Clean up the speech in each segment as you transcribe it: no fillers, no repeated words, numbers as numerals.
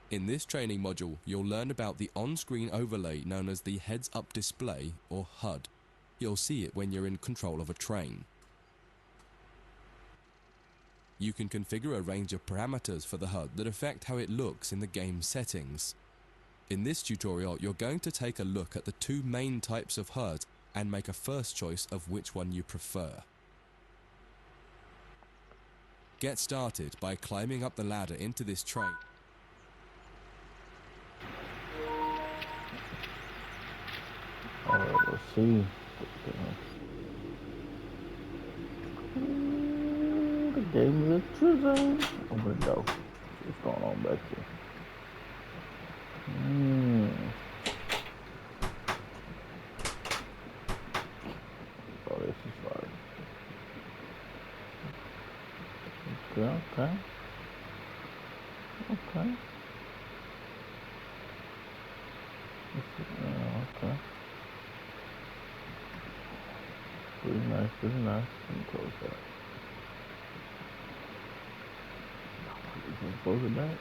In this training module, you'll learn about the on-screen overlay known as the heads-up display, or HUD. You'll see it when you're in control of a train. You can configure a range of parameters for the HUD that affect how it looks in the game settings. In this tutorial, you're going to take a look at the two main types of HUD and make a first choice of which one you prefer. Get started by climbing up the ladder into this train. Alright, let's see. The game is a treasure. Open the door. What's going on back here? Oh, this is like... Okay. Okay. Okay. Pretty nice, pretty nice. Let me close that. Can you close it back?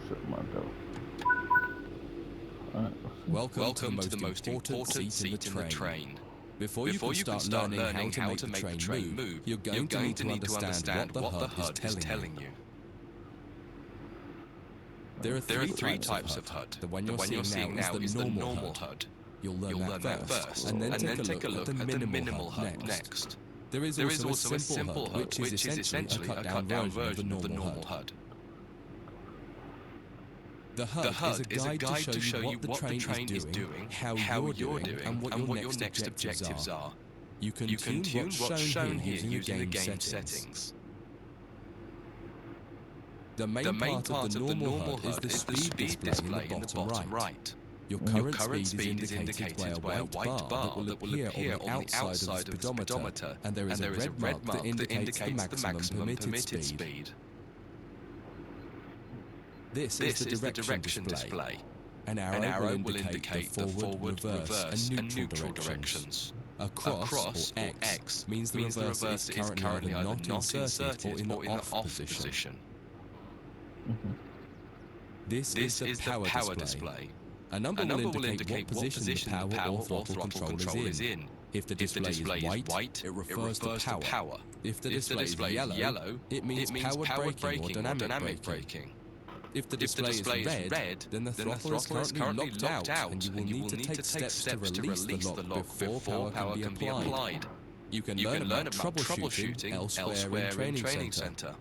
Shut my door. Alright, Welcome to the most important seat in the train. Before you can start learning how to make the train move, you're going to need to understand what the HUD is telling you. There are three types of HUD. The one you're seeing now is the normal HUD. You'll learn that first, and then take a look at the minimal HUD next. There is also a simple HUD, which is essentially a cut-down version of the normal HUD. The HUD is a guide to show you what the train is doing, how you're doing, and what your next objectives are. You can tune what's shown here using the game settings. The main part of the normal HUD is the speed display in the bottom right. Your current speed is indicated by a white bar that will appear on the outside of the speedometer, and there is a red mark that indicates the maximum permitted speed. This is the direction display. An arrow will indicate the forward, reverse, and neutral directions. A cross, or X, means the reverse is currently either not inserted or in the off position. This is the power display. A number will indicate what position the power or throttle control is in. If the display is white, it refers to power. If the display is yellow, it means powered braking or dynamic braking. If the display is red, then the throttle is currently locked out, and you will need to take steps to release the lock before power can be applied. You can learn about troubleshooting elsewhere in Training Center.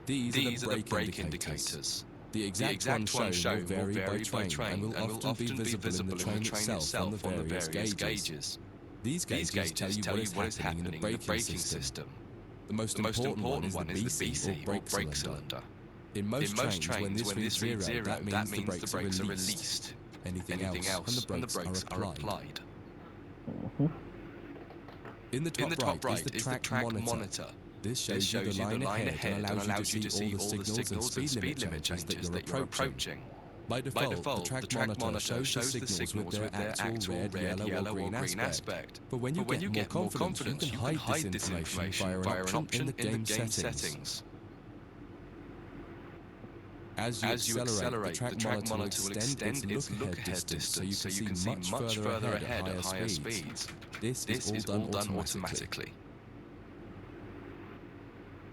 These are the brake indicators. The exact one shown will vary by train and will often be visible in the train itself on the various gauges. These gauges tell you what is happening in the braking system. The most important one is the BC, or brake cylinder. In most trains, when this reads zero, that means the brakes are released. Anything else, and the brakes are applied. In the top right is the track monitor. This shows you the line ahead and allows you to see all the signals and speed limit changes that you're approaching. By default, the track monitor shows the signals with their actual red, yellow, or green aspect. But when you get more confidence, you can hide this information via an option in the game settings. As you accelerate, the track monitor will extend its look-ahead distance so you can see much further ahead at higher speeds. This is all done automatically.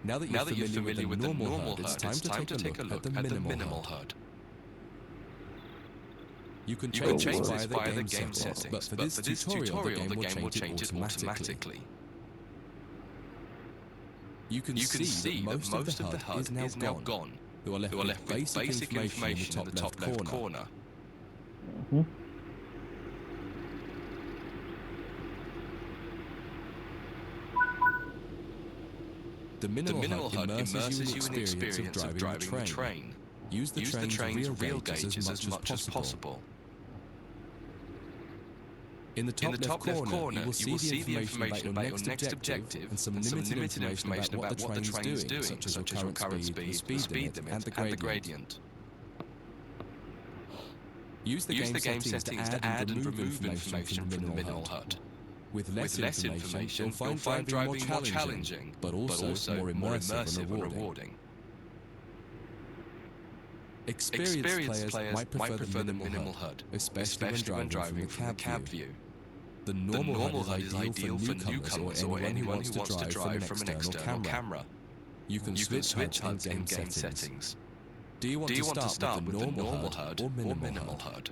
Now that you're familiar with the normal HUD, it's time to take a look at the minimal HUD. You can change this via the game settings, but for this tutorial, the game will change it automatically. You can see that most of the HUD is now gone. You are left with basic information in the top left corner. The minimal HUD immerses you in the experience of driving the train. Use the train's real gauges as much as possible. In the top left corner, you will see the information about your next objective and some limited information about what the train is doing, such as your current speed, the speed limit, and the gradient. Use the game settings to add and remove information from the Mineral HUD. With less information, you'll find driving more challenging, but also more immersive and rewarding. Experienced players might prefer the minimal HUD, especially when driving from the cab view. The normal HUD is ideal for newcomers or anyone who wants to drive from an external camera. You can switch HUDs in game settings. Do you want to start with the normal HUD or minimal HUD?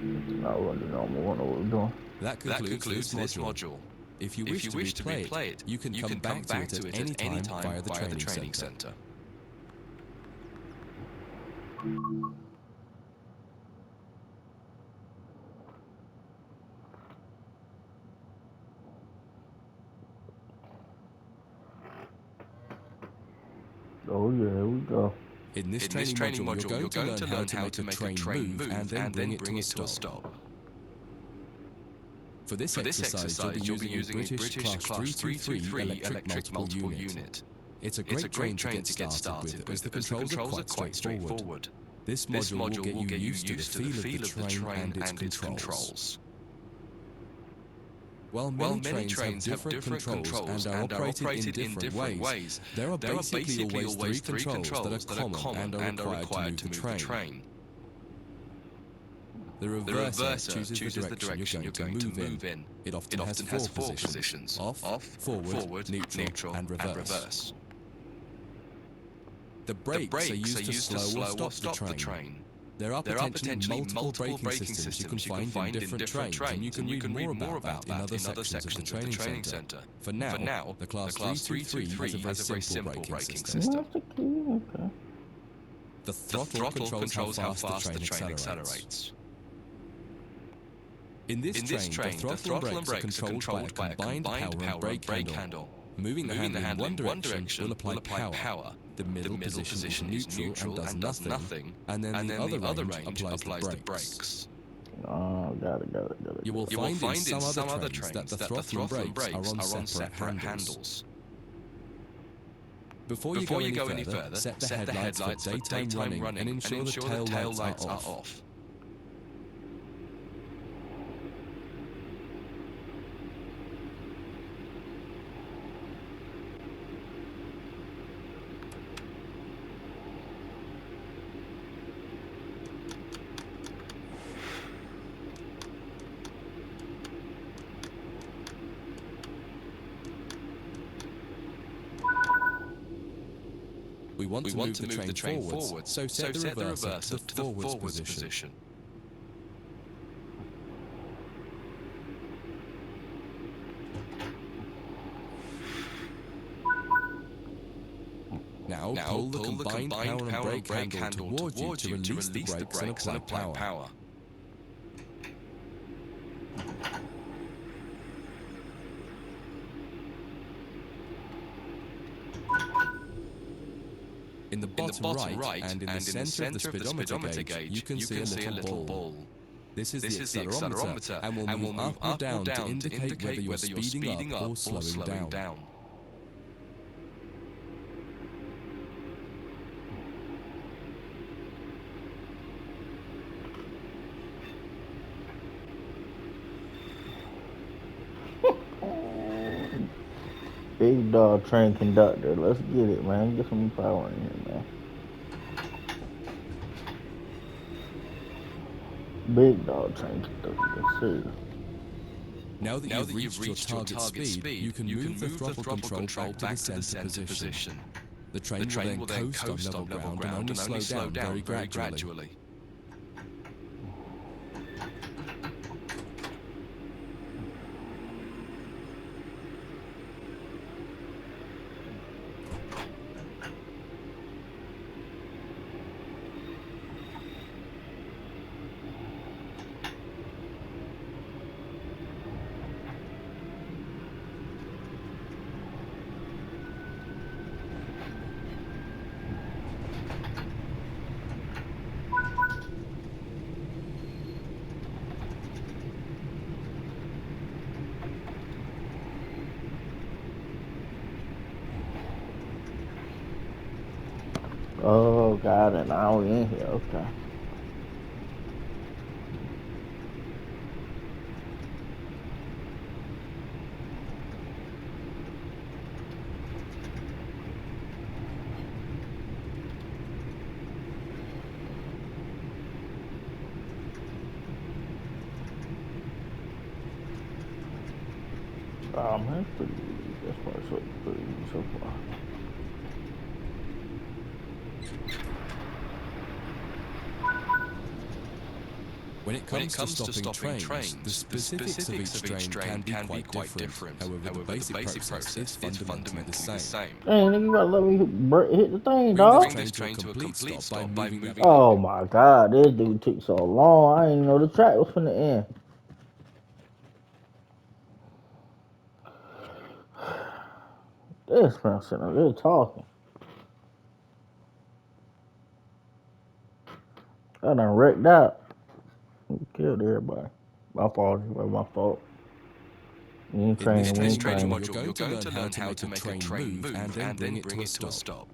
I wouldn't know what we're doing. That concludes this module. If you wish to replay it, you can come back to it at any time via the training center. Oh yeah, here we go. In this training module, you're going to learn how to make a train move and then bring it to a stop. For this exercise, you'll be using a British Class 323 electric multiple unit. It's a great train to get started with, as the controls are quite straightforward. This module will get you used to the feel of the train and its controls. While many trains have different controls and are operated in different ways, there are basically always three controls that are common and are required to move the train. The reverser chooses the direction you're going to move in. It often has four positions: off, forward, neutral, and reverse. The brakes are used to slow or stop the train. There are potentially multiple braking systems you can find in different trains, and you can read more about that in other sections of the training center. For now, the Class 323 has a very simple braking system. What's the key? Okay. The throttle controls how fast the train accelerates. In this train, the throttle and brakes are controlled by a combined power and brake handle. Moving the handle in one direction will apply power. The middle position is neutral and does nothing, and then the other range applies the brakes. Oh, got it. You will find in some other trains that the throttle and brakes are on separate handles. Before you go any further, set the headlights for daytime running and ensure the tail lights are off. We want to move the train forward, so set the reverser to the forwards position. Now pull the combined power and brake handle towards you to release the brakes and apply power. In the bottom right and in the center of the speedometer gauge, you can see a little ball. This is the accelerometer, and will move up or down to indicate whether you're speeding up or slowing down. Big dog train conductor. Let's get it, man. Get some power in here, man. Big dog train conductor. Let's see. Now that you've reached your target speed, you can move the throttle control back to the center position. The train will then coast on level ground and only slow down very gradually. Oh God, and now we in here. Okay. That's pretty easy. That's probably pretty easy so far. When it comes to stopping trains, the specifics of each train can be quite different. However, the basic process is fundamentally the same. Hey, nigga, you gotta let me hit the thing, Bring dog. this train to a complete stop by moving Oh my God, this dude took so long. I didn't know the track was finna end. This man sitting up there talking. I done wrecked out. Killed everybody. My fault. My fault. In this training module, you're going to learn how to make a train move and then bring it to a stop.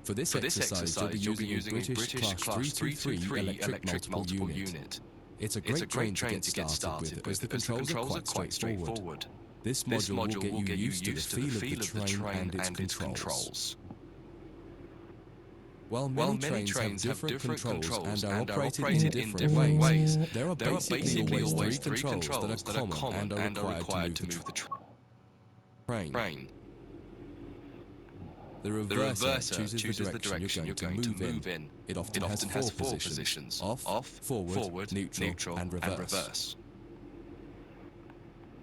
For this exercise, you'll be using a British Class 323 electric multiple unit. It's a great train to get started with, as the controls are quite straightforward. This module will get you used to the feel of the train and its controls. While many trains have different controls and are operated in different ways, there are basically always three controls that are common and are required to move the train. The reverser chooses the direction you're going to move in. It often has four positions: off, forward, neutral, and reverse.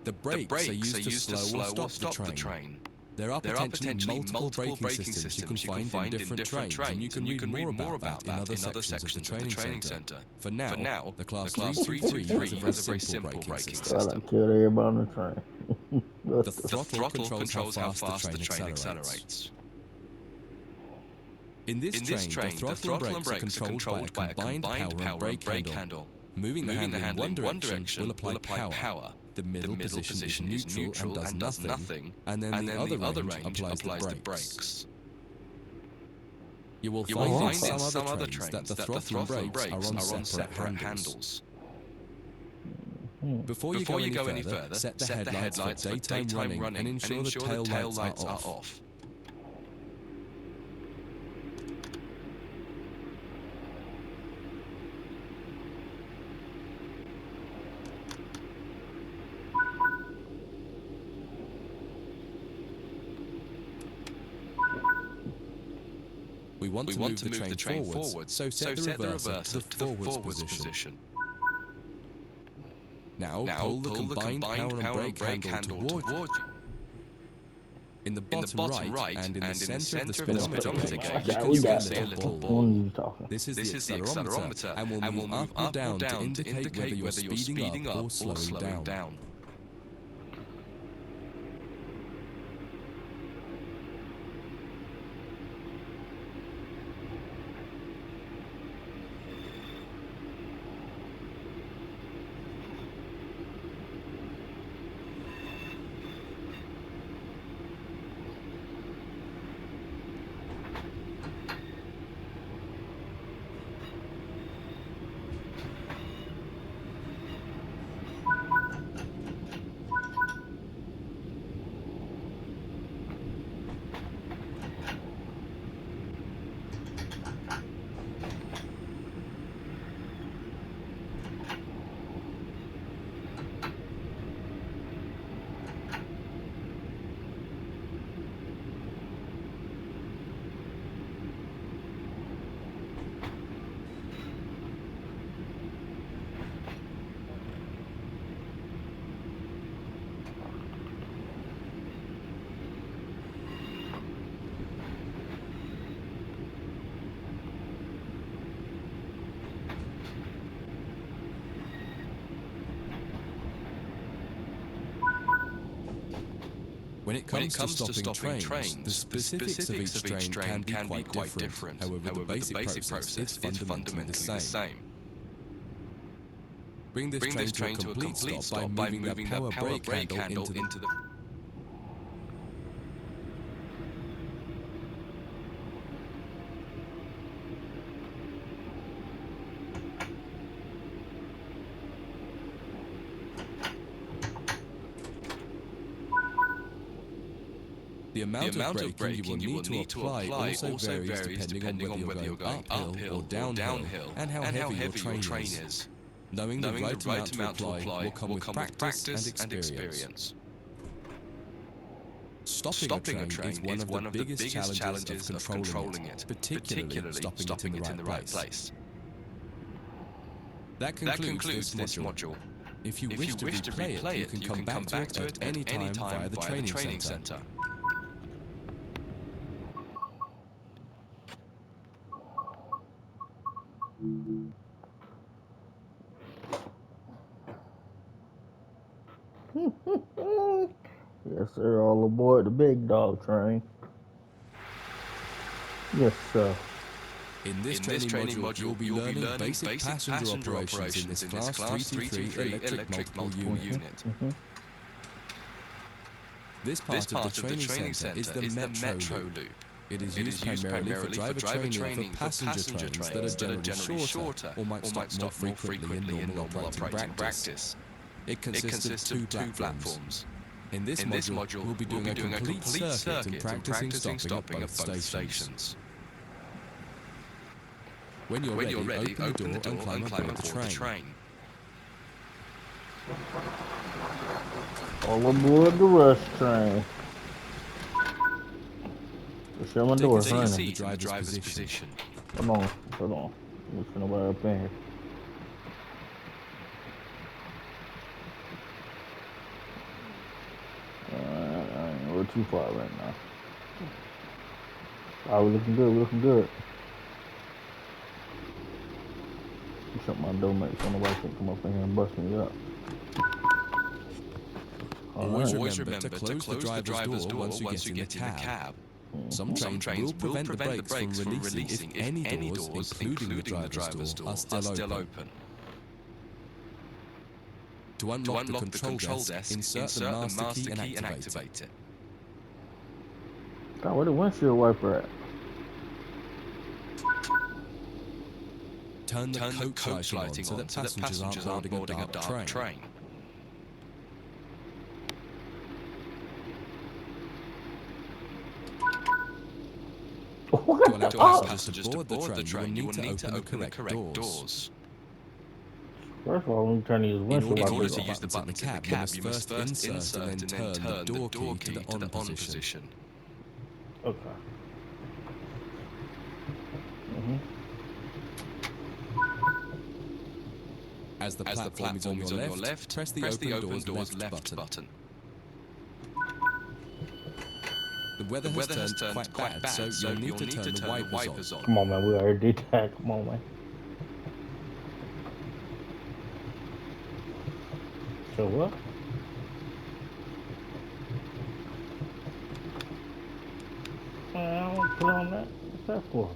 The brakes are used to slow or stop the train. There are potentially multiple braking systems you can find in different trains, and you can read more about that in other sections of the training center. For now, the Class 323 has a very simple braking system. I killed everybody on the train. The throttle controls how fast the train accelerates. In this train, the throttle and brakes are controlled by a combined power and brake handle. Moving the handle in one direction will apply power. The middle position is neutral and does nothing, and then the other range applies the brakes. You will find in some other trains that the throttle and brakes are on separate handles. Before you go any further, set the headlights for daytime running and ensure the tail lights are off. We want to move the train forward, so set the reverser to the forwards position. Now pull the combined power and brake handle towards you. In the bottom right and in the center of the speedometer gauge, you can see a little ball. This is the accelerometer and will move up or down to indicate whether you're speeding up or slowing down. When it comes to stopping trains, the specifics of each train can be quite different. However, the basic process is fundamentally the same. Bring this train to a complete stop by moving the power brake handle into the... The amount of braking you will need to apply also varies depending on whether you're going uphill or downhill and how heavy your train is. Knowing the right amount to apply will come with practice and experience. Stopping a train is one of the biggest challenges of controlling it, particularly stopping it in the right place. That concludes this module. If you wish to replay it, you can come back to it at any time via the training center. Yes, sir. All aboard the big dog train. Yes, sir. In this training module, you'll be learning basic passenger operations in this Class 323 electric multiple unit. This part of the training center is the Metro Loop. It is used primarily for driver training for passenger trains that are generally shorter or might stop more frequently in normal operating practice. It consists of two platforms. In this module, we'll be doing a complete circuit and practicing stopping at both stations. When you're ready, open the door and climb aboard the train. All aboard the rush train. Show my door, Take a honey. seat in the driver's position. Hold on. There's nobody up in here. I ain't a little too far right now. Oh, we're looking good. Shut my door, make sure nobody can come up in here and bust me up. Always remember to close the driver's door once you get in the cab. Some trains will prevent the brakes from releasing if any doors, including the driver's door, are still open. To unlock the control desk, insert the master key and activate it. God, where the windshield wiper at? Turn the coach lighting on so that passengers aren't boarding a dark train. To allow passengers to board the train, you will need to open the correct doors. First of all, when you turn these windshield In order wipers to on. use the buttons in the cab, you must first insert and then turn the door key to the on position. Okay. As the platform is on your left, press the open doors left button. The weather has turned quite bad, so you'll need to turn the wipers on. Come on, man. We already did that. Come on, man. So what? I don't put on that. What's that for?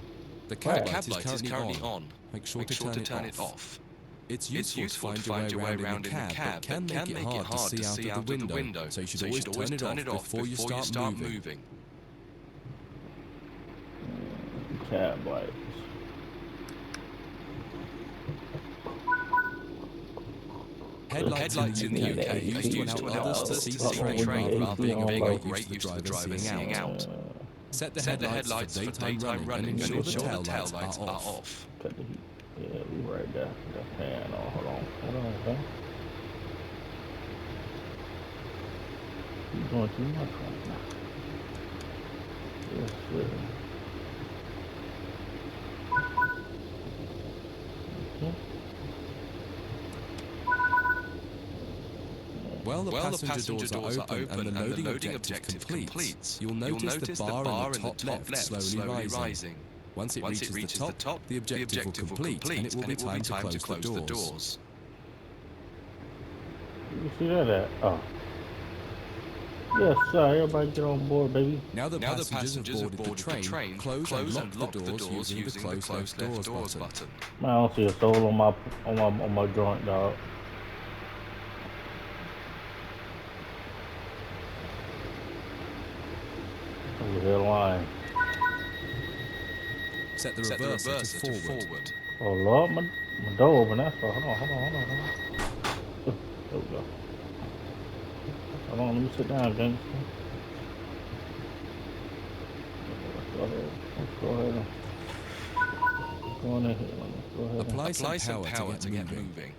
The cab light is currently on. Make sure to turn it off. It's useful to find your way around in the cab, but can make it hard to see out of the window, so you should always turn it off before you start moving. Cab lights. Headlights in the UK are used to allow others to see the train rather than being a great use for the driver seeing out. Set the headlights for daytime running and ensure the tail lights are off. Cut the heat. Yeah, we right there. The fan on. Hold on, okay? You're doing too much right now. Yes, sir. While the passenger doors are open and the loading objective completes, you'll notice the bar in the top left slowly rising. Once it reaches the top, the objective will complete and it will be time to close the doors. You see that at? Oh. Yes, sir. Everybody get on board, baby. Now the passengers have boarded the train, close and lock the doors using the close left doors button. Man, I don't see a soul on my joint, dog. Over here line. Set the reverser to forward. Oh Lord, my door open. That's why. Hold on. There we go. Hold on, let me sit down, gangster. go ahead. Let's go ahead. Go on ahead. Let's go ahead. Apply some power to get moving.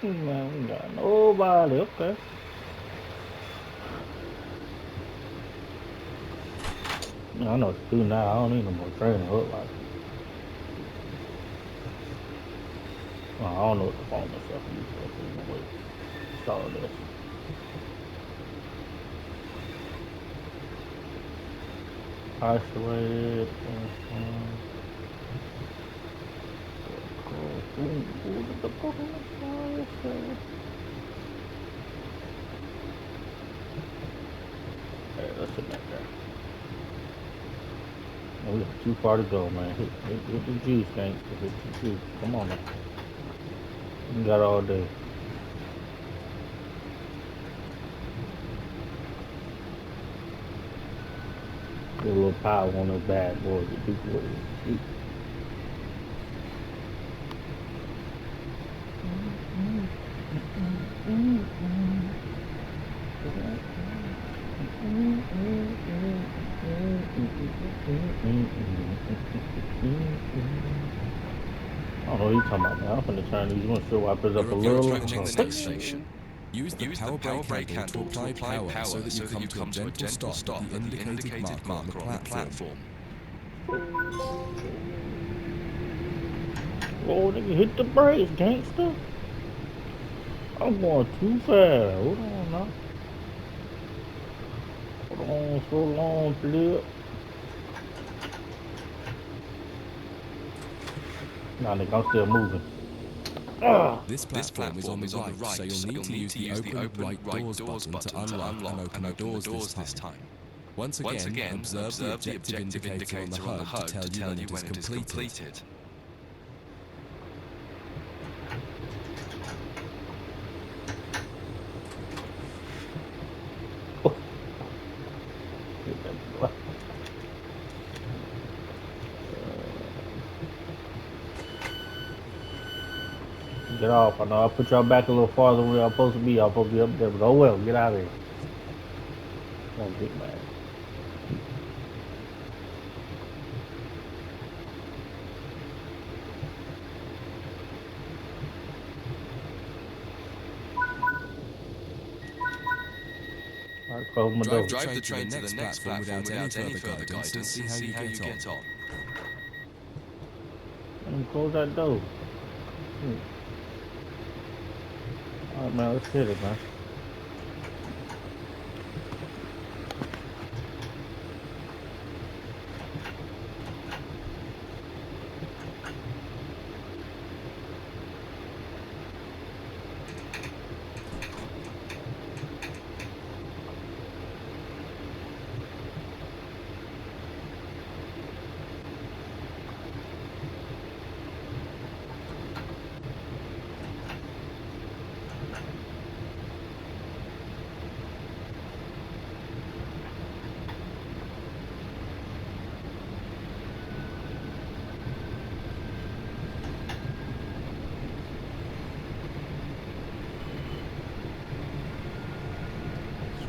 Man, we got nobody. Okay. I know what to do now. I don't need no more training hook like. I don't know what the phone and stuff is. Wait. Start this. Isolated. Hey, let's hit that there. We got too far to go, man. Hit the juice, gangster. Hit the juice. Come on now. We got all day. Get a little power on those bad boys. Get people with it. I don't know what you're talking about, man. I'm finna turn these windshield wipers up a little. Approaching the next station. Use the power brake handle to apply power so that you come to a gentle stop at the indicated marker on the platform. Oh, nigga, hit the brakes, gangster. I'm going too fast. Hold on now. Hold on so long, Flip. Nah, nigga, I'm still moving. This platform is on the right, so you'll need to use the open right doors button to unlock and open the doors this time. Once again, observe the objective indicator on the HUD to tell you when it is completed. Get off. I know I put y'all back a little farther where y'all supposed to be. Y'all supposed to be up there, but oh well, get out of here. Don't get mad. Alright, close my door. Drive the train to the next platform without any further guidance and see how you get on. Let me close that door. Alright, man, let's hit it, man.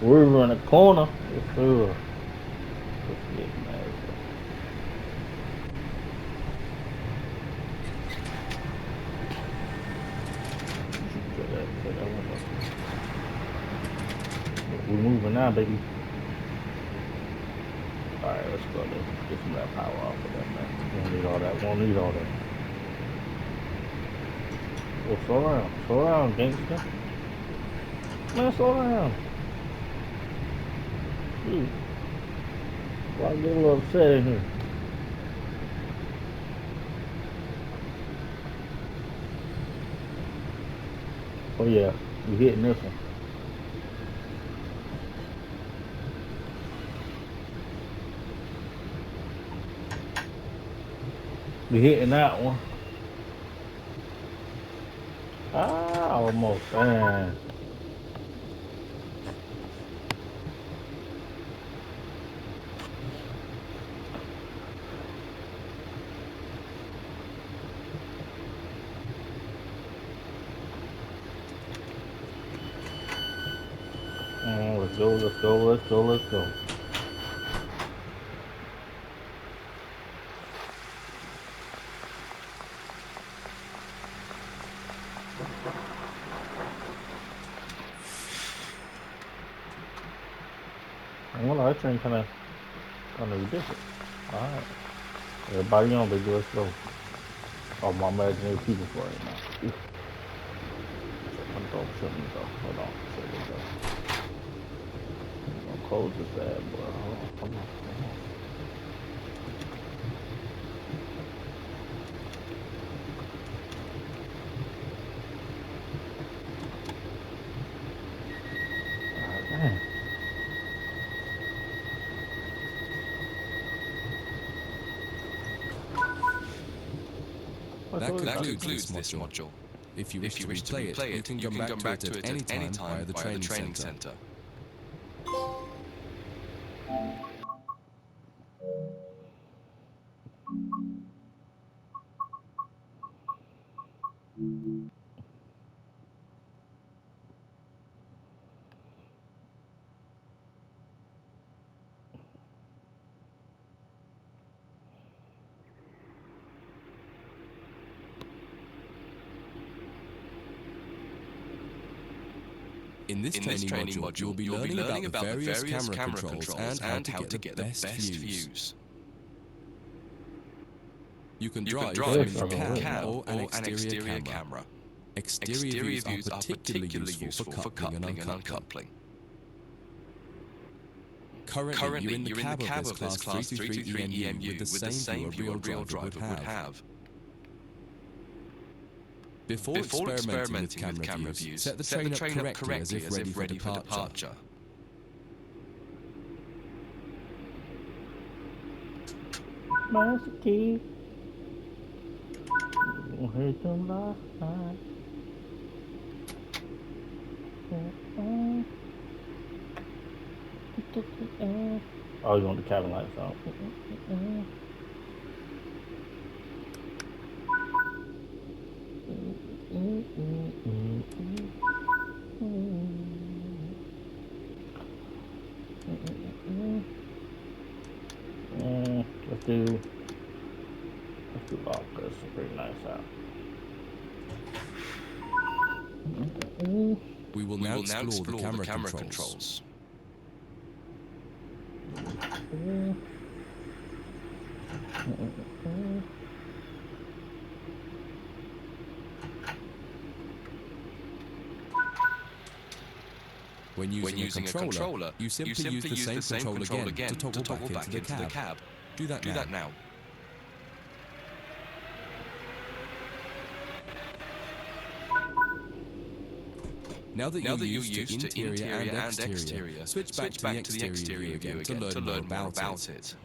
We're in the corner. Yes, sir. Let's get mad. We're moving now, baby. Alright, let's go. Let's get some of that power off of that, man. We don't need all that. We don't need all that. Well, slow down, gangster. Man, slow down. Dude. Why get a little upset in here? Oh yeah, we hitting this one. We hitting that one. Ah, almost. Man. Let's go, let's go, let's go, let's go. Well, that train kind of ridiculous. All right, everybody on, baby, let's go. Oh, my imaginary people for it now. Oof. Shut me go. Hold on. There we go. I'm gonna close this bad boy. Hold on, come on, come on. Damn. That concludes this module. If you wish to replay it, you can come back to it at any time via the training center. In this training module, you'll be learning about the various camera controls and how to get the best views. You can drive from a cab or an exterior camera. Exterior views are particularly useful for coupling and uncoupling. Currently, you're in the cab of this Class 323 EMU with the same view a real driver would have. Before experimenting with camera views, set the train up correctly as if ready for departure. Master Key. Heard them last night. Oh, you want the cabin lights on? Let's do all this. Pretty nice out. We will now explore the camera controls. When using a controller, you simply use the same control again to toggle back into the cab. Do that now. Now that you're used to interior and exterior, switch back to the exterior view again to learn more about it.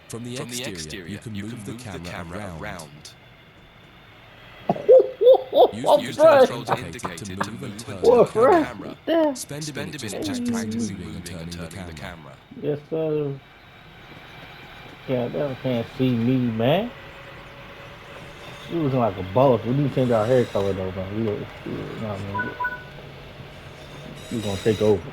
From the exterior, you can move the camera around. Use the controls indicated to move and turn the camera. Spend a minute just practicing moving and turning the camera. Yes, sir. Yeah, that can't see me, man. We was like a boss. We need to change our hair color though, man. You know what I mean? We're gonna take over.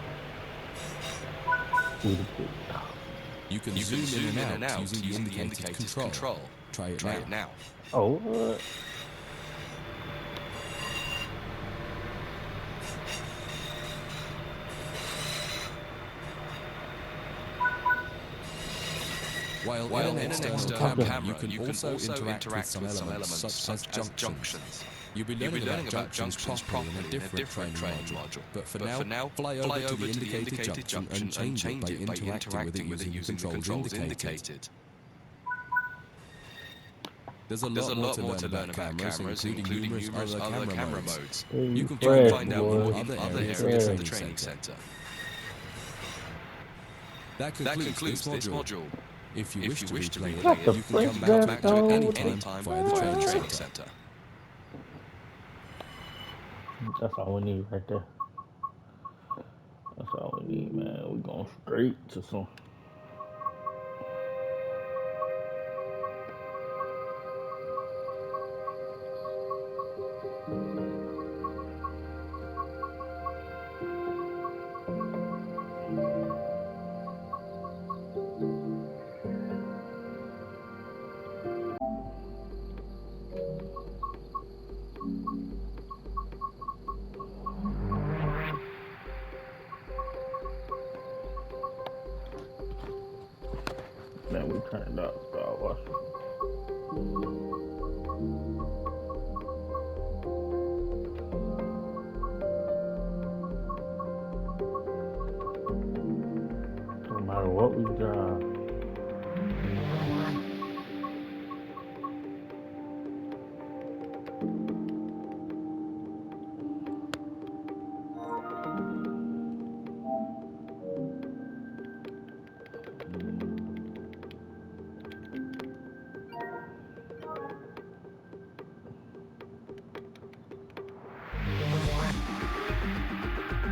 You can zoom in and out using the indicated control. Try it now. Oh, what? While in an external camera, you can also interact with some elements such as junctions. You'll be learning about junctions properly in a different training module. But for now, fly over to the indicated junction and change it by interacting with it using the controls indicated. There's a lot more to learn about cameras, including numerous other camera modes. You can find out more in other areas of the training center. That concludes this module. If you wish to replay it, you can come back to it any time via the training center. That's all we need right there. That's all we need, man. We're going straight to some. we drive.